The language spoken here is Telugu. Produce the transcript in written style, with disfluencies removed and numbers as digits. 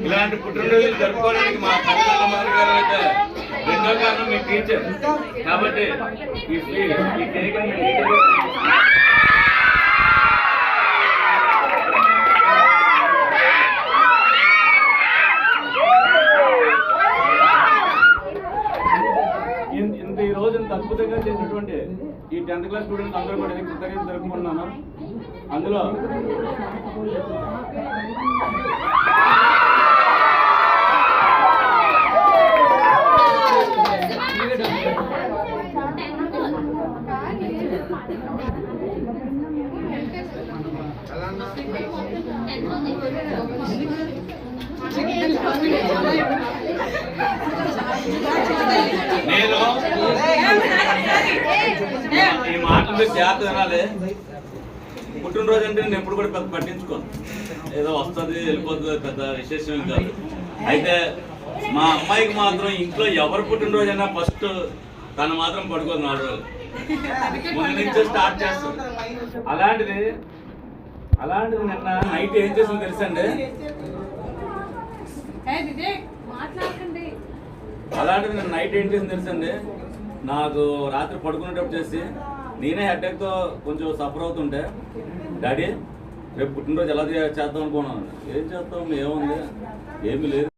ఇలాంటి పుట్టినరోజులు జరుపుకోవడానికి మా తల్లిదండ్రుల గారు అయితే రెండో కారణం మీ టీచర్ కాబట్టి ఈ కేక్ ఇంత ఈ రోజు ఇంత అద్భుతంగా చేసినటువంటి ఈ 10th క్లాస్ స్టూడెంట్స్ అందరూ కూడా కృతజ్ఞతలు జరుపుకుంటున్నాను. అందులో నేను ఈ మాటలు జాగ్రత్త వినాలి. పుట్టినరోజు అంటే నేను ఎప్పుడు కూడా పెద్ద పట్టించుకోను, ఏదో వస్తుంది వెళ్ళిపోతుంది, పెద్ద విశేషం కాదు. అయితే మా అమ్మాయికి మాత్రం ఇంట్లో ఎవరు పుట్టినరోజు అయినా ఫస్ట్ తను మాత్రం పడుకోదు 4 రోజులు ముందు నుంచే స్టార్ట్ చేస్తుంది. అలాంటిది నిన్న నైట్ ఏం చేసింది తెలుసండి? నిన్న నైట్ ఏం చేసింది తెలుసండి? నాకు రాత్రి పడుకునేటప్పుడు చేసి నేనే హెడ్ఏక్తో కొంచెం సఫర్ అవుతుంటే, డాడీ రేపు పుట్టినరోజు ఎలా చేద్దాం అనుకున్నాను. ఏం చేస్తాం, ఏముంది, ఏమీ లేదు.